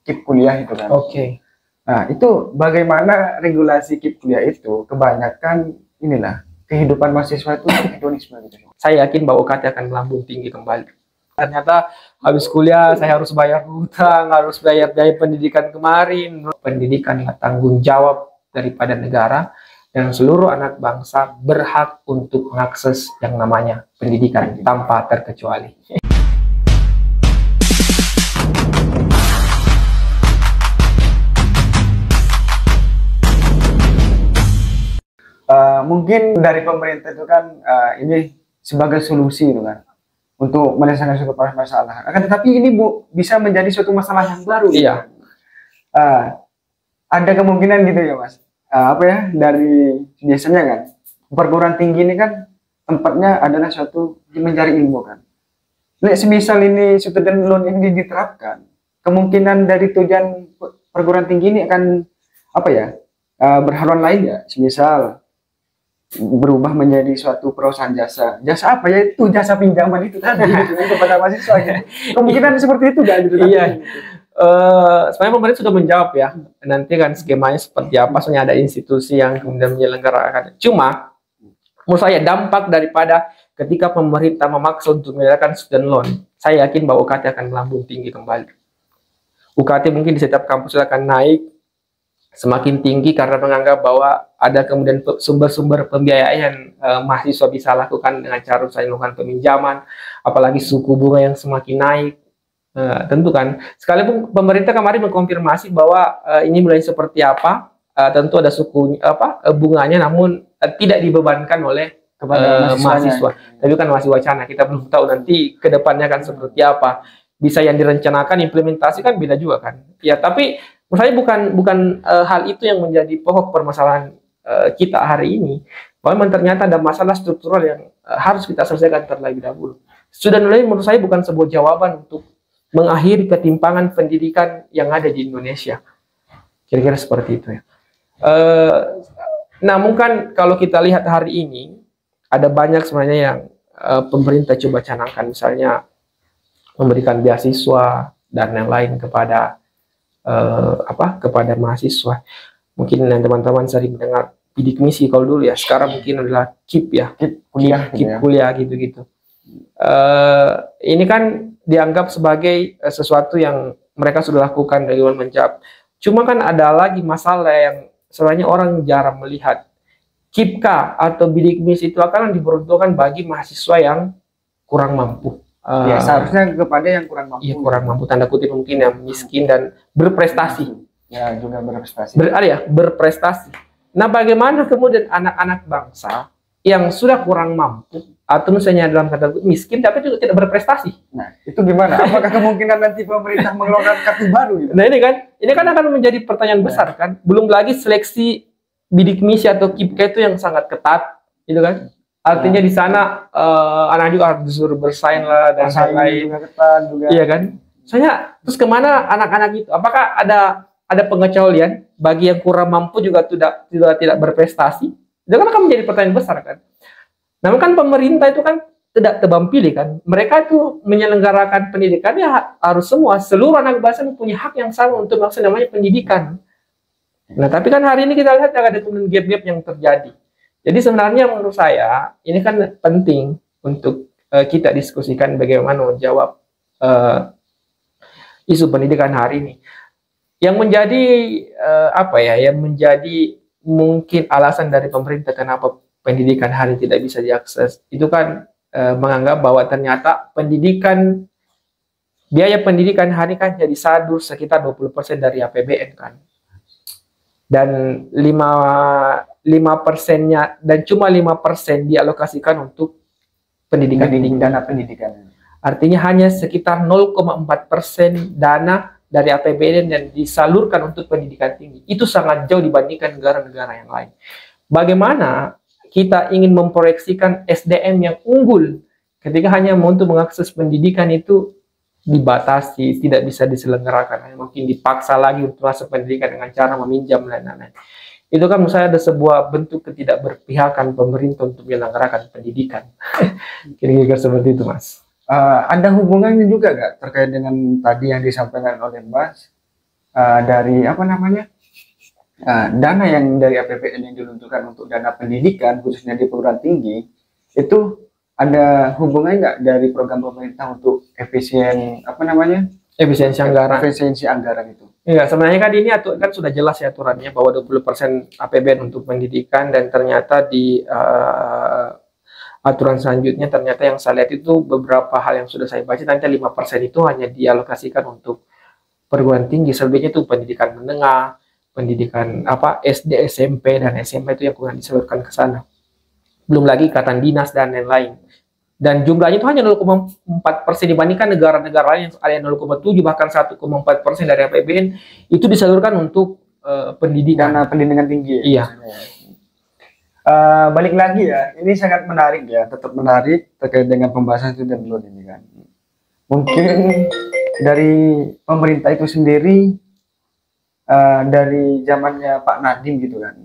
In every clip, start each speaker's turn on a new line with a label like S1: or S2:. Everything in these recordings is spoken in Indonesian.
S1: KIP kuliah itu kan.
S2: Oke.
S1: Nah, itu bagaimana regulasi KIP kuliah itu kebanyakan inilah kehidupan mahasiswa itu hedonisme gitu.
S2: Saya yakin bahwa UKT akan melambung tinggi kembali. Ternyata habis kuliah saya harus bayar hutang, harus bayar biaya pendidikan kemarin. Pendidikan adalah tanggung jawab daripada negara, dan seluruh anak bangsa berhak untuk mengakses yang namanya pendidikan tanpa terkecuali.
S1: Mungkin dari pemerintah itu kan ini sebagai solusi itu kan untuk menyelesaikan suatu masalah. Akan tetapi ini bisa menjadi suatu masalah yang baru.
S2: Iya.
S1: Ada kemungkinan gitu ya Mas. Apa ya, dari biasanya kan perguruan tinggi ini kan tempatnya adalah suatu mencari ilmu kan. Nah, semisal ini student loan ini diterapkan, kemungkinan dari tujuan perguruan tinggi ini akan apa ya, berhaluan lain ya. Semisal berubah menjadi suatu perusahaan jasa apa ya, itu jasa pinjaman itu tadi gitu, kepada mahasiswa ya. Kemungkinan seperti itu gak gitu?
S2: Iya. Sebenarnya pemerintah sudah menjawab ya, nanti kan skemanya seperti apa, soalnya ada institusi yang kemudian menyelenggarakan. Cuma menurut saya dampak daripada ketika pemerintah memaksa untuk menyediakan student loan, saya yakin bahwa UKT akan melambung tinggi kembali. UKT mungkin di setiap kampus akan naik semakin tinggi karena menganggap bahwa ada kemudian sumber-sumber pembiayaan mahasiswa bisa lakukan dengan cara saya melakukan peminjaman, apalagi suku bunga yang semakin naik. Tentu kan, sekalipun pemerintah kemarin mengkonfirmasi bahwa ini mulai seperti apa, tentu ada suku bunganya, namun tidak dibebankan oleh kepada mahasiswa. Tapi kan masih wacana, kita belum tahu nanti ke depannya kan seperti apa. Bisa yang direncanakan, implementasi kan beda juga kan. Ya, tapi menurut saya bukan hal itu yang menjadi pokok permasalahan kita hari ini. Bahwa memang ternyata ada masalah struktural yang harus kita selesaikan terlebih dahulu. Student loan menurut saya bukan sebuah jawaban untuk mengakhiri ketimpangan pendidikan yang ada di Indonesia. Kira-kira seperti itu ya. Namun kan kalau kita lihat hari ini, ada banyak sebenarnya yang pemerintah coba canangkan, misalnya memberikan beasiswa dan yang lain kepada kepada mahasiswa. Mungkin teman-teman sering mendengar bidik misi kalau dulu ya, sekarang mungkin adalah KIP ya, KIP kuliah gitu-gitu. Ini kan dianggap sebagai sesuatu yang mereka sudah lakukan dari luar menjawab. Cuma kan ada lagi masalah yang sebenarnya orang jarang melihat. KIPK atau bidik misi itu akan diperuntukkan bagi mahasiswa yang kurang mampu.
S1: Ya, seharusnya kepada yang kurang mampu.
S2: Iya, kurang mampu, tanda kutip mungkin yang miskin dan berprestasi.
S1: Ya, juga berprestasi.
S2: Berprestasi. Nah, bagaimana kemudian anak-anak bangsa yang sudah kurang mampu atau misalnya dalam kategori miskin tapi juga tidak berprestasi?
S1: Nah, itu gimana? Apakah kemungkinan nanti pemerintah mengeluarkan kartu baru gitu?
S2: Nah, ini kan akan menjadi pertanyaan besar kan. Belum lagi seleksi bidik misi atau KIPK itu yang sangat ketat, gitu kan? Artinya di sana anak juga harus disuruh bersaing lah dan lain-lain. Iya kan? Soalnya terus kemana anak-anak itu? Apakah ada pengecualian bagi yang kurang mampu juga tidak berprestasi? Itu kan akan menjadi pertanyaan besar kan. Namun kan pemerintah itu kan tidak tebang pilih kan. Mereka itu menyelenggarakan pendidikan ya harus seluruh anak bangsa punya hak yang sama untuk maksud namanya pendidikan. Nah, tapi kan hari ini kita lihat ada kemudian gap-gap yang terjadi. Jadi sebenarnya menurut saya ini kan penting untuk kita diskusikan bagaimana menjawab isu pendidikan hari ini. Yang menjadi yang menjadi mungkin alasan dari pemerintah kenapa pendidikan hari ini tidak bisa diakses itu kan menganggap bahwa ternyata biaya pendidikan hari kan jadi sadur sekitar 20% dari APBN kan. Dan 5%-nya dan cuma 5% dialokasikan untuk pendidikan dana pendidikan. Artinya hanya sekitar 0,4% dana dari APBN yang disalurkan untuk pendidikan tinggi. Itu sangat jauh dibandingkan negara-negara yang lain. Bagaimana kita ingin memproyeksikan SDM yang unggul ketika hanya untuk mengakses pendidikan itu dibatasi, tidak bisa diselenggarakan, mungkin dipaksa lagi untuk masuk pendidikan dengan cara meminjam dan lain-lain. Itu kan menurut saya ada sebuah bentuk ketidakberpihakan pemerintah untuk menyelenggarakan pendidikan. Kira-kira seperti itu, Mas.
S1: Ada hubungannya juga nggak terkait dengan tadi yang disampaikan oleh Mas dari apa namanya dana yang dari APBN yang dilunturkan untuk dana pendidikan khususnya di perguruan tinggi itu ada hubungannya nggak dari program pemerintah untuk efisiensi anggaran itu?
S2: Iya, sebenarnya kan ini kan sudah jelas ya aturannya bahwa 20% APBN untuk pendidikan, dan ternyata di aturan selanjutnya ternyata yang saya lihat itu beberapa hal yang sudah saya baca, nanti 5% itu hanya dialokasikan untuk perguruan tinggi, selebihnya itu pendidikan menengah, pendidikan SD, SMP dan SMA itu yang kurang disalurkan ke sana. Belum lagi ikatan dinas dan lain-lain. Dan jumlahnya itu hanya 0,4% dibandingkan negara-negara lain yang ada 0,7 bahkan 1,4% dari APBN itu disalurkan untuk pendidikan.
S1: Dana pendidikan tinggi.
S2: Iya.
S1: Balik lagi ya, ini sangat menarik ya, tetap menarik terkait dengan pembahasan student loan ini kan. Mungkin dari pemerintah itu sendiri dari zamannya Pak Nadiem gitu kan.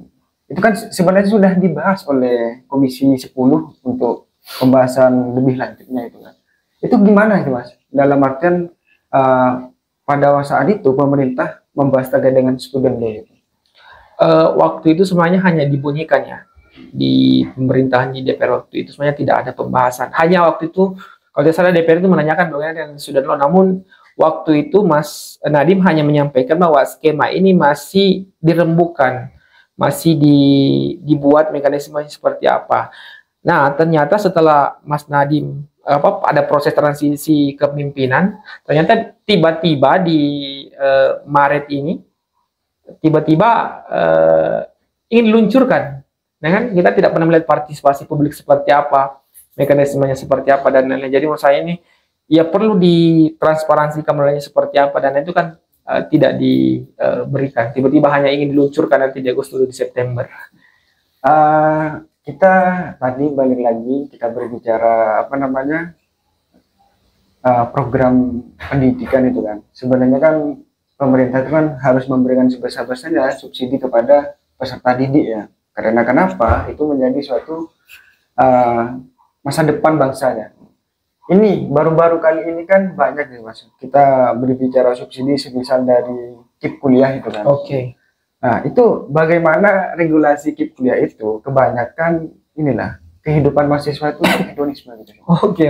S1: Itu kan sebenarnya sudah dibahas oleh Komisi 10 untuk pembahasan lebih lanjutnya itu kan. Itu gimana itu Mas? Dalam artian pada saat itu pemerintah membahas terkait dengan student loan itu.
S2: Waktu itu semuanya hanya dibunyikan ya di pemerintahan di DPR waktu itu, sebenarnya tidak ada pembahasan. Hanya waktu itu kalau tidak salah DPR itu menanyakan bagaimana dengan student loan, namun waktu itu Mas Nadiem hanya menyampaikan bahwa skema ini masih dirembukan, masih dibuat mekanismenya seperti apa. Nah, ternyata setelah Mas Nadiem ada proses transisi kepemimpinan, ternyata tiba-tiba di Maret ini tiba-tiba ingin diluncurkan. Nah, kan kita tidak pernah melihat partisipasi publik seperti apa, mekanismenya seperti apa dan lain-lain. Jadi menurut saya ini ya perlu ditransparansikan mulainya seperti apa, dan itu kan tidak diberikan. Tiba-tiba hanya ingin diluncurkan nanti di Agustus di September.
S1: Kita tadi balik lagi kita berbicara program pendidikan itu kan. Sebenarnya kan pemerintah itu kan harus memberikan sebesar-besarnya subsidi kepada peserta didik ya. Karena kenapa? Itu menjadi suatu masa depan bangsanya. Ini baru-baru kali ini kan banyak nih Mas. Kita berbicara subsidi semisal dari KIP kuliah itu kan.
S2: Oke.
S1: Nah, itu bagaimana regulasi KIP kuliah itu kebanyakan inilah kehidupan mahasiswa itu hedonisme gitu.
S2: Oke.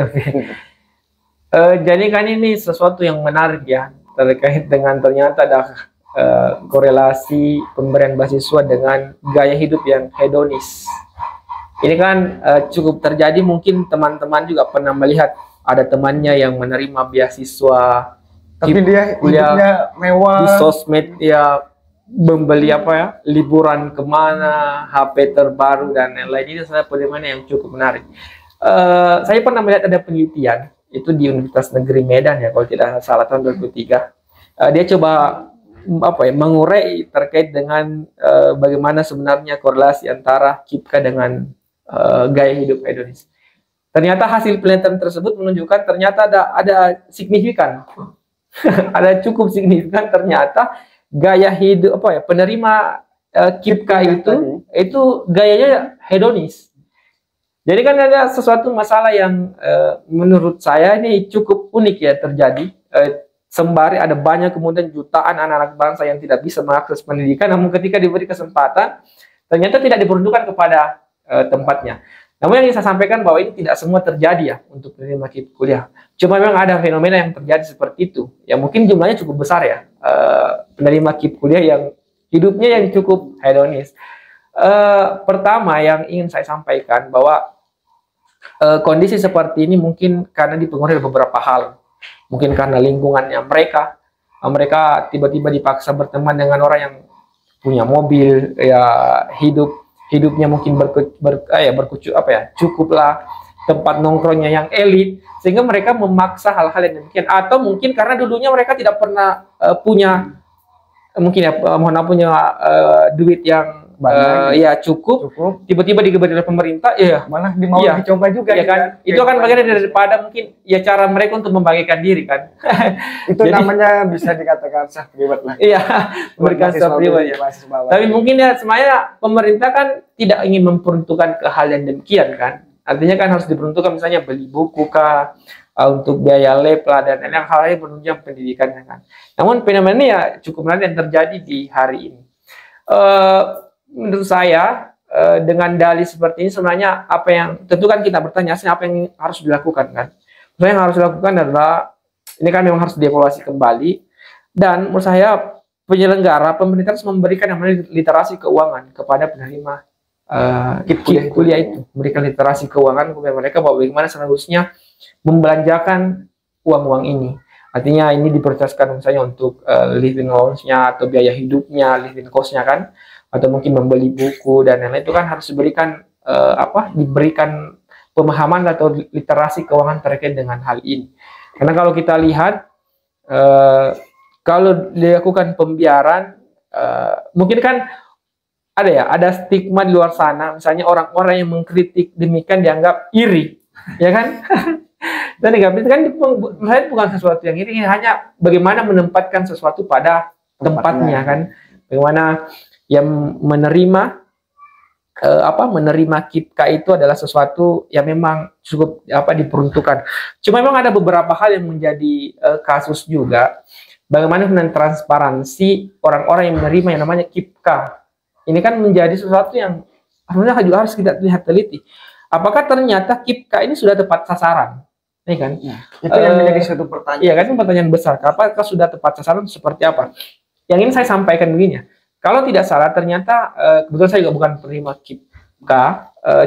S2: Jadi kan ini sesuatu yang menarik ya terkait dengan ternyata ada korelasi pemberian beasiswa dengan gaya hidup yang hedonis. Ini kan cukup terjadi, mungkin teman-teman juga pernah melihat ada temannya yang menerima beasiswa
S1: tapi dia hidupnya mewah
S2: di sosmed ya, membeli liburan kemana, HP terbaru dan lain-lain. Itu saya pengalaman yang cukup menarik. Saya pernah melihat ada penelitian itu di Universitas Negeri Medan ya, kalau tidak salah tahun 2003. Dia coba mengurai terkait dengan bagaimana sebenarnya korelasi antara KIPKA dengan gaya hidup hedonis. Ternyata hasil penelitian tersebut menunjukkan ternyata ada signifikan, ada cukup signifikan ternyata gaya hidup penerima KIPKA itu gayanya hedonis. Jadi kan ada sesuatu masalah yang menurut saya ini cukup unik ya terjadi. Sembari ada banyak kemudian jutaan anak-anak bangsa yang tidak bisa mengakses pendidikan, namun ketika diberi kesempatan ternyata tidak diperuntukkan kepada tempatnya. Namun yang saya sampaikan bahwa ini tidak semua terjadi ya untuk penerima KIP kuliah. Cuma memang ada fenomena yang terjadi seperti itu. Ya mungkin jumlahnya cukup besar ya penerima KIP kuliah yang hidupnya yang cukup hedonis. Pertama yang ingin saya sampaikan bahwa kondisi seperti ini mungkin karena dipengaruhi beberapa hal. Mungkin karena lingkungannya mereka tiba-tiba dipaksa berteman dengan orang yang punya mobil, ya hidupnya mungkin cukuplah, tempat nongkrongnya yang elit, sehingga mereka memaksa hal-hal yang demikian. Atau mungkin karena dulunya mereka tidak pernah punya duit yang cukup. Tiba-tiba diberi oleh pemerintah,
S1: malah mau dicoba juga
S2: ya kan? Itu akan bagian daripada mungkin ya cara mereka untuk membagikan diri kan.
S1: Itu jadi, namanya bisa dikatakan self reward lah.
S2: Iya, memberikan self reward ya. Tapi mungkin ya semuanya pemerintah kan tidak ingin memperuntukkan ke hal yang demikian kan. Artinya kan harus diperuntukkan misalnya beli buku kah, untuk biaya lab lah dan lain-lain, hal lain menunjang pendidikannya kan. Namun fenomena ini ya cukup menarik yang terjadi di hari ini. Menurut saya dengan dalih seperti ini sebenarnya apa yang tentu kan kita bertanya apa yang harus dilakukan kan. Sebenarnya yang harus dilakukan adalah ini kan memang harus dievaluasi kembali, dan menurut saya penyelenggara pemerintah harus memberikan yang namanya literasi keuangan kepada penerima kuliah itu, memberikan literasi keuangan kepada mereka bahwa bagaimana seharusnya membelanjakan uang-uang ini. Artinya ini diprioritaskan misalnya untuk living allowance-nya atau biaya hidupnya, living cost-nya kan, atau mungkin membeli buku dan lain-lain, itu kan harus diberikan diberikan pemahaman atau literasi keuangan terkait dengan hal ini. Karena kalau kita lihat kalau dilakukan pembiaran, mungkin kan ada stigma di luar sana, misalnya orang-orang yang mengkritik demikian dianggap iri, ya kan? Dan negatif kan bukan sesuatu yang iri, hanya bagaimana menempatkan sesuatu pada tempatnya kan, bagaimana yang menerima KIPK itu adalah sesuatu yang memang cukup diperuntukkan. Cuma memang ada beberapa hal yang menjadi kasus juga. Bagaimana dengan transparansi orang-orang yang menerima yang namanya KIPK. Ini kan menjadi sesuatu yang harusnya juga harus kita lihat teliti. Apakah ternyata KIPK ini sudah tepat sasaran? Ini kan?
S1: Nah, itu yang menjadi suatu pertanyaan.
S2: Iya kan, pertanyaan besar. Apakah sudah tepat sasaran seperti apa? Yang ini saya sampaikan begini. Kalau tidak salah, ternyata kebetulan saya juga bukan penerima KIPK.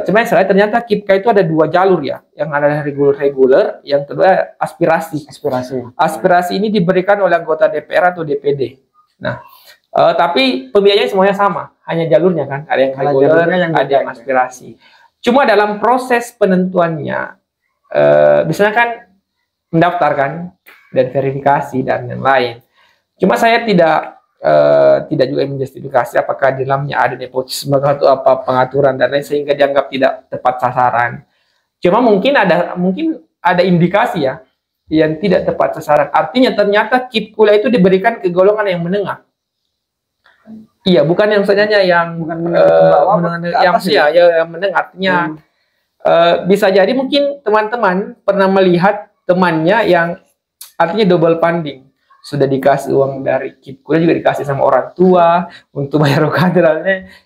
S2: Cuma yang salah, ternyata KIPK itu ada dua jalur ya, yang ada reguler, yang kedua aspirasi. Aspirasi ini diberikan oleh anggota DPR atau DPD. Nah, tapi pembiayanya semuanya sama, hanya jalurnya kan, ada yang reguler, ada yang aspirasi. Cuma dalam proses penentuannya, biasanya kan mendaftarkan dan verifikasi dan yang lain. Cuma saya tidak juga menjustifikasi apakah di dalamnya ada nepotisme atau apa pengaturan dan lain sehingga dianggap tidak tepat sasaran. Cuma mungkin ada indikasi ya yang tidak tepat sasaran. Artinya ternyata KIP kuliah itu diberikan ke golongan yang menengah. Iya, bukan yang saja yang yang menengah. Artinya bisa jadi mungkin teman-teman pernah melihat temannya yang artinya double funding. Sudah dikasih uang dari KIP kuliah, juga dikasih sama orang tua untuk bayar UKT.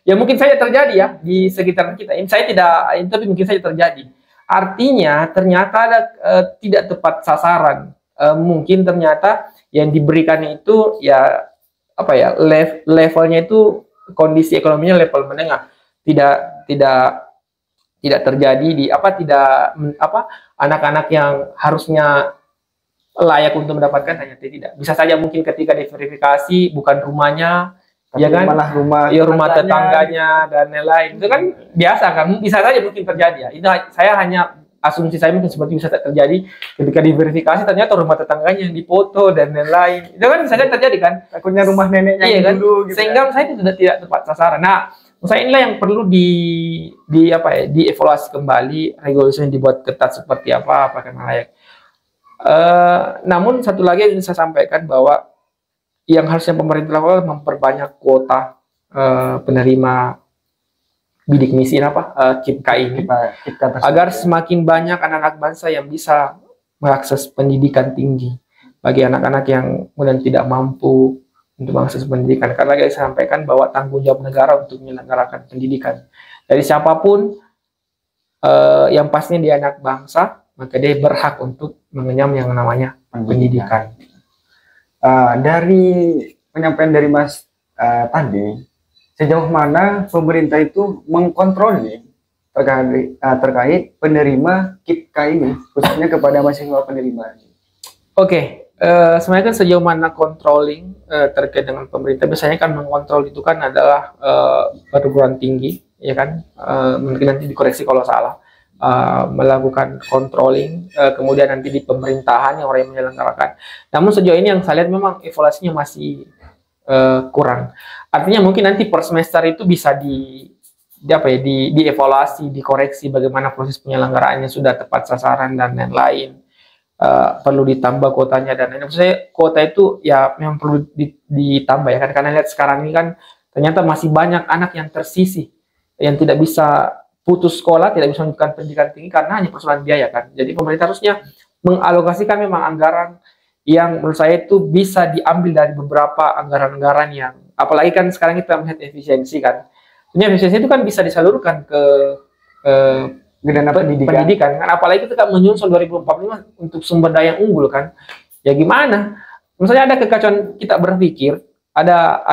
S2: Ya mungkin saja terjadi ya di sekitar kita. Ini saya tidak, tapi mungkin saja terjadi. Artinya ternyata ada tidak tepat sasaran. Mungkin ternyata yang diberikan itu ya levelnya itu kondisi ekonominya level menengah. Tidak terjadi di anak-anak yang harusnya layak untuk mendapatkan hanya tidak. Bisa saja mungkin ketika diverifikasi bukan rumahnya, ya kan, malah rumah tetangganya dan lain-lain. Itu kan biasa kan, bisa saja mungkin terjadi ya. Itu saya hanya asumsi saya mungkin seperti bisa terjadi ketika diverifikasi ternyata rumah tetangganya yang difoto dan lain-lain. Itu kan bisa saja terjadi kan.
S1: Takutnya rumah neneknya
S2: kan?
S1: Dulu gitu.
S2: Sehingga saya itu sudah tidak tepat sasaran. Nah, saya inilah yang perlu dievaluasi kembali, regulasi yang dibuat ketat seperti apakah layak. Namun satu lagi yang ingin saya sampaikan bahwa yang harusnya pemerintah lakukan memperbanyak kuota penerima bidik misi KIPK ini agar semakin banyak anak-anak bangsa yang bisa mengakses pendidikan tinggi bagi anak-anak yang kemudian tidak mampu untuk mengakses pendidikan. Karena saya sampaikan bahwa tanggung jawab negara untuk menyelenggarakan pendidikan dari siapapun yang pastinya dia anak bangsa, maka dia berhak untuk mengenyam yang namanya pendidikan.
S1: Dari penyampaian dari Mas tadi, sejauh mana pemerintah itu mengkontrol terkait penerima KIPK ini, khususnya kepada mahasiswa penerima?
S2: Oke, sebenarnya kan sejauh mana controlling terkait dengan pemerintah, biasanya kan mengkontrol itu kan adalah perguruan tinggi, ya kan, mungkin nanti dikoreksi kalau salah. Melakukan controlling, kemudian nanti di pemerintahan yang orang yang menyelenggarakan. Namun sejauh ini yang saya lihat memang evaluasinya masih kurang. Artinya mungkin nanti per semester itu bisa dievaluasi, dikoreksi bagaimana proses penyelenggaraannya sudah tepat sasaran dan lain-lain. Perlu ditambah kuotanya dan lain-lain. Maksudnya kuota itu ya memang perlu ditambah ya kan, karena lihat sekarang ini kan ternyata masih banyak anak yang tersisih, yang tidak bisa putus sekolah, tidak bisa melanjutkan pendidikan tinggi karena hanya persoalan biaya kan. Jadi pemerintah harusnya mengalokasikan memang anggaran yang menurut saya itu bisa diambil dari beberapa anggaran-anggaran yang, apalagi kan sekarang kita melihat efisiensi kan. Ini efisiensi itu kan bisa disalurkan ke
S1: dana
S2: pendidikan kan, apalagi kita menyusun 2045 untuk sumber daya yang unggul kan. Ya gimana? Misalnya ada kekacauan kita berpikir, ada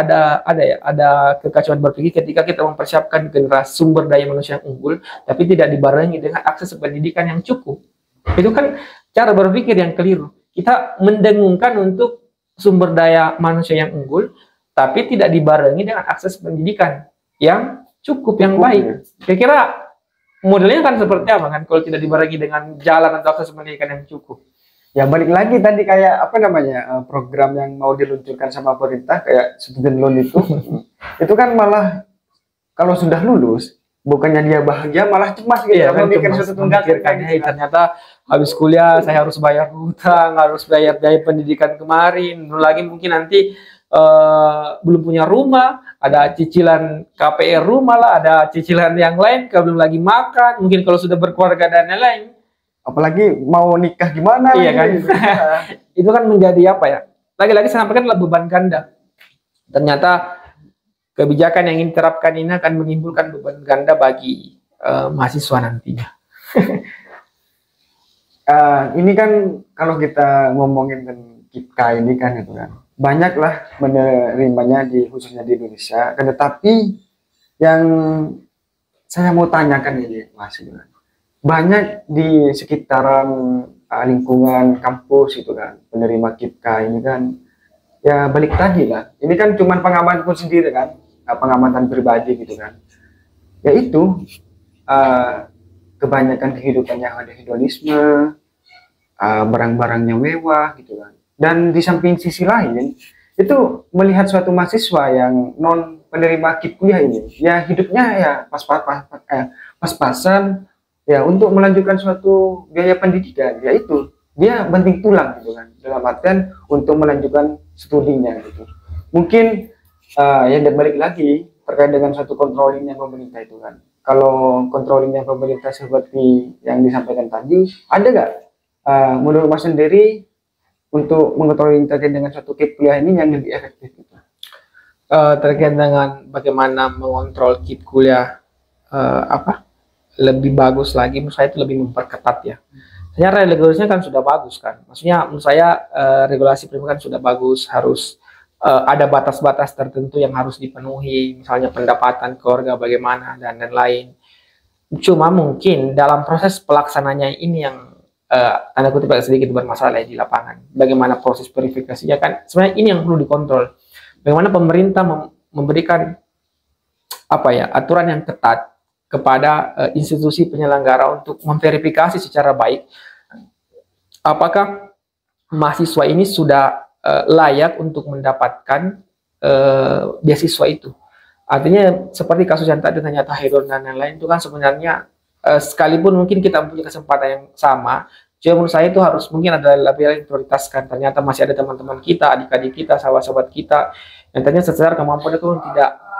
S2: kekacauan berpikir ketika kita mempersiapkan generasi sumber daya manusia yang unggul, tapi tidak dibarengi dengan akses pendidikan yang cukup. Itu kan cara berpikir yang keliru. Kita mendengungkan untuk sumber daya manusia yang unggul, tapi tidak dibarengi dengan akses pendidikan yang cukup, yang baik. Kira-kira modelnya kan seperti apa kan kalau tidak dibarengi dengan jalan atau akses pendidikan yang cukup?
S1: Ya balik lagi tadi kayak apa namanya program yang mau diluncurkan sama pemerintah kayak student loan itu kan malah kalau sudah lulus bukannya dia bahagia malah cemas gitu.
S2: Iya, kan bikin suatu tunggakan gitu. Ternyata habis kuliah saya harus bayar hutang, harus bayar biaya pendidikan kemarin, belum lagi mungkin nanti belum punya rumah, ada cicilan KPR rumah lah, ada cicilan yang lain, belum lagi makan, mungkin kalau sudah berkeluarga dan lain-lain.
S1: Apalagi mau nikah gimana?
S2: Iya kan? Itu kan menjadi apa ya? Lagi-lagi saya sampaikan adalah beban ganda. Ternyata kebijakan yang ingin diterapkan ini akan menimbulkan beban ganda bagi mahasiswa nantinya.
S1: Ini kan kalau kita ngomongin tentang KIPKA ini kan itu kan banyaklah menerimanya khususnya di Indonesia. Tetapi yang saya mau tanyakan ini Mas, banyak di sekitaran lingkungan kampus itu kan penerima KIPKA ini kan ya balik tadi lah, ini kan cuma pengamatan sendiri kan, pengamatan pribadi gitu kan, yaitu kebanyakan kehidupannya ada hedonisme, barang-barangnya mewah gitu kan, dan di samping sisi lain itu melihat suatu mahasiswa yang non penerima KIP kuliah ini ya hidupnya ya pas-pasan ya untuk melanjutkan suatu biaya pendidikan, yaitu dia banting tulang gitu kan, dalam artian untuk melanjutkan studinya gitu. Mungkin yang balik lagi terkait dengan suatu controlling yang pemerintah itu kan, kalau controlling yang pemerintah seperti yang disampaikan tadi, ada nggak menurut Mas sendiri untuk mengontrol terkait dengan suatu KIP kuliah ini yang lebih efektif gitu?
S2: Terkait dengan bagaimana mengontrol KIP kuliah lebih bagus lagi, menurut saya itu lebih memperketat ya. Sebenarnya regulasinya kan sudah bagus kan. Maksudnya menurut saya regulasi pendidikan sudah bagus, harus ada batas-batas tertentu yang harus dipenuhi, misalnya pendapatan keluarga bagaimana dan lain-lain. Cuma mungkin dalam proses pelaksananya ini yang tanda kutip agak sedikit bermasalah di lapangan. Bagaimana proses verifikasinya kan sebenarnya ini yang perlu dikontrol. Bagaimana pemerintah memberikan apa ya aturan yang ketat kepada institusi penyelenggara untuk memverifikasi secara baik apakah mahasiswa ini sudah layak untuk mendapatkan beasiswa itu. Artinya seperti kasus yang tadi ternyata hedon dan lain-lain itu kan sebenarnya sekalipun mungkin kita punya kesempatan yang sama, cuma menurut saya itu harus mungkin ada lebih prioritaskan. Ternyata masih ada teman-teman kita, adik-adik kita, sahabat-sahabat kita yang ternyata secara kemampuan itu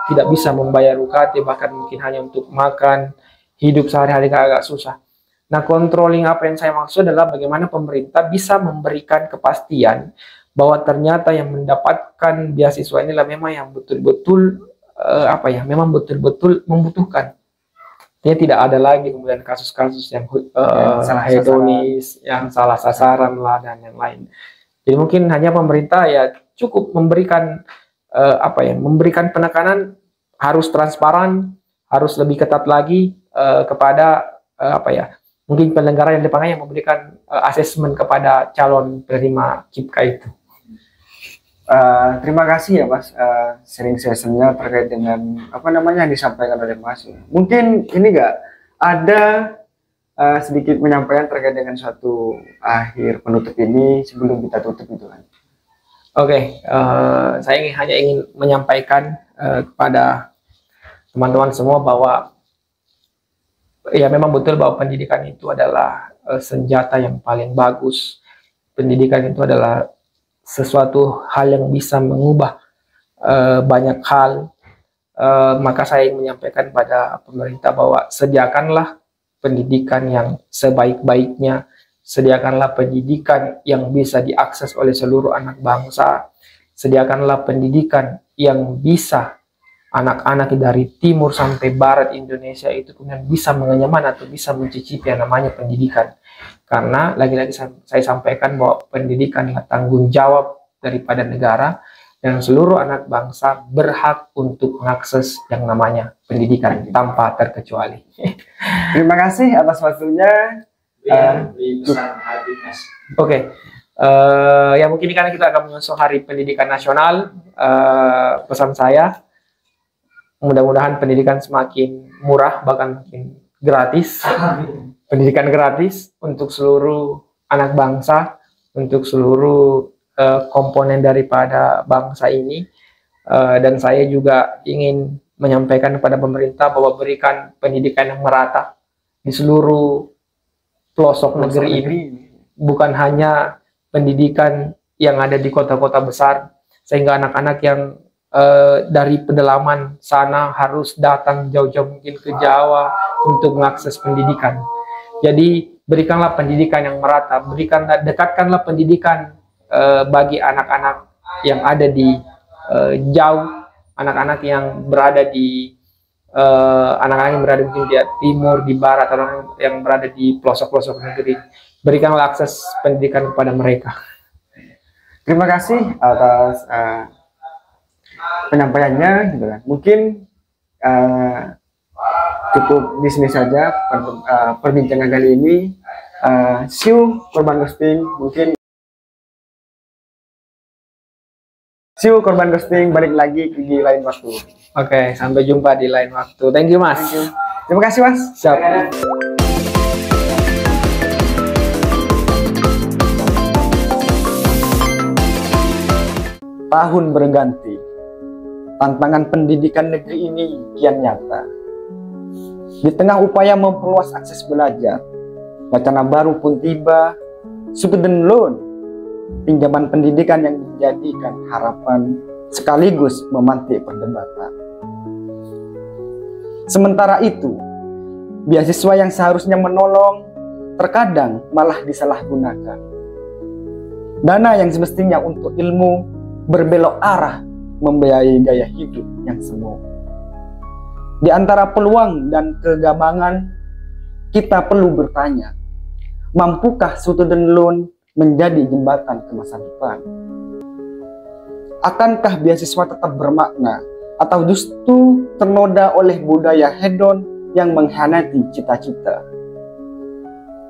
S2: tidak bisa membayar UKT, bahkan mungkin hanya untuk makan, hidup sehari-hari agak susah. Nah, controlling apa yang saya maksud adalah bagaimana pemerintah bisa memberikan kepastian bahwa ternyata yang mendapatkan beasiswa inilah memang yang betul-betul memang betul-betul membutuhkan. Jadi tidak ada lagi kemudian kasus-kasus yang salah hedonis, yang salah sasaran lah dan yang lain. Jadi mungkin hanya pemerintah ya cukup memberikan memberikan penekanan harus transparan, harus lebih ketat lagi kepada mungkin penyelenggara yang depannya yang memberikan asesmen kepada calon penerima KIPKA itu.
S1: Terima kasih ya Mas, sharing sessionnya terkait dengan yang disampaikan oleh Mas. Mungkin ini nggak ada sedikit menyampaikan terkait dengan suatu akhir penutup ini sebelum kita tutup itu kan.
S2: Oke, saya hanya ingin menyampaikan kepada teman-teman semua bahwa ya memang betul bahwa pendidikan itu adalah senjata yang paling bagus. Pendidikan itu adalah sesuatu hal yang bisa mengubah banyak hal. Maka saya ingin menyampaikan pada pemerintah bahwa sediakanlah pendidikan yang sebaik-baiknya sediakanlah pendidikan yang bisa diakses oleh seluruh anak bangsa, sediakanlah pendidikan yang bisa anak-anak dari timur sampai barat Indonesia itu kemudian bisa mengenyam atau bisa mencicipi yang namanya pendidikan. Karena lagi-lagi saya sampaikan bahwa pendidikan adalah tanggung jawab daripada negara, dan seluruh anak bangsa berhak untuk mengakses yang namanya pendidikan tanpa terkecuali.
S1: Terima kasih atas waktunya.
S2: Oke, ya mungkin karena kita akan menyusul Hari Pendidikan Nasional, pesan saya, mudah-mudahan pendidikan semakin murah, bahkan makin gratis. Pendidikan gratis untuk seluruh anak bangsa, untuk seluruh komponen daripada bangsa ini. Dan saya juga ingin menyampaikan kepada pemerintah bahwa berikan pendidikan yang merata di seluruh pelosok negeri ini, bukan hanya pendidikan yang ada di kota-kota besar, sehingga anak-anak yang dari pedalaman sana harus datang jauh-jauh mungkin ke Jawa untuk mengakses pendidikan. Jadi berikanlah pendidikan yang merata, dekatkanlah pendidikan bagi anak-anak yang ada di jauh, anak-anak yang berada di anak-anak yang berada mungkin di timur, di barat, atau yang berada di pelosok-pelosok negeri. Berikanlah akses pendidikan kepada mereka.
S1: Terima kasih atas penyampaiannya, gitu kan. Mungkin cukup di sini saja perbincangan kali ini. See you, Korban Ghosting. See you, Korban Ghosting, balik lagi di lain waktu.
S2: Oke, sampai jumpa di lain waktu. Thank you, Mas.
S1: Thank you. Terima kasih, Mas.
S2: Siap.
S1: Tahun berganti, tantangan pendidikan negeri ini kian nyata. Di tengah upaya memperluas akses belajar, wacana baru pun tiba, student loan, pinjaman pendidikan yang menjadikan harapan sekaligus memantik perdebatan. Sementara itu, beasiswa yang seharusnya menolong terkadang malah disalahgunakan. Dana yang semestinya untuk ilmu berbelok arah membiayai gaya hidup yang semu. Di antara peluang dan kegamangan, kita perlu bertanya, mampukah student loan menjadi jembatan ke masa depan? Akankah beasiswa tetap bermakna atau justru ternoda oleh budaya hedon yang mengkhianati cita-cita?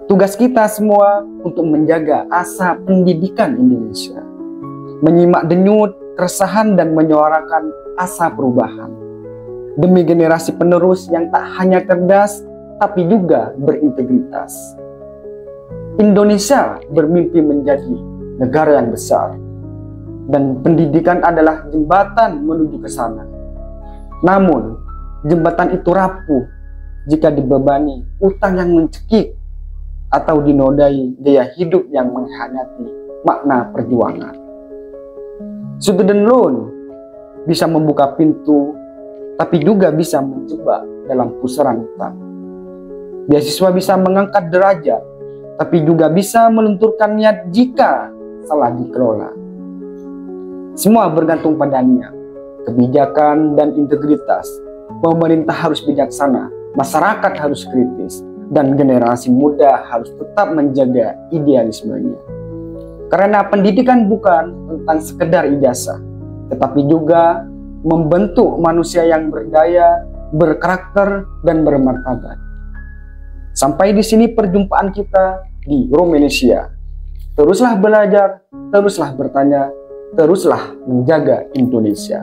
S1: Tugas kita semua untuk menjaga asa pendidikan Indonesia, menyimak denyut keresahan dan menyuarakan asa perubahan demi generasi penerus yang tak hanya cerdas tapi juga berintegritas. Indonesia bermimpi menjadi negara yang besar, dan pendidikan adalah jembatan menuju ke sana. Namun, jembatan itu rapuh jika dibebani utang yang mencekik atau dinodai gaya hidup yang mengkhianati makna perjuangan. Student loan bisa membuka pintu, tapi juga bisa menjebak dalam pusaran utang. Beasiswa bisa mengangkat derajat, tapi juga bisa melunturkan niat jika salah dikelola. Semua bergantung pada niat, kebijakan, dan integritas. Pemerintah harus bijaksana, masyarakat harus kritis, dan generasi muda harus tetap menjaga idealismenya. Karena pendidikan bukan tentang sekedar ijazah, tetapi juga membentuk manusia yang berdaya, berkarakter, dan bermartabat. Sampai di sini perjumpaan kita di Romanesia. Teruslah belajar, teruslah bertanya, teruslah menjaga Indonesia.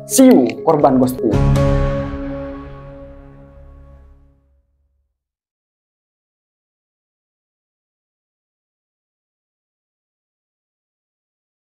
S1: See you, Korban Ghosting.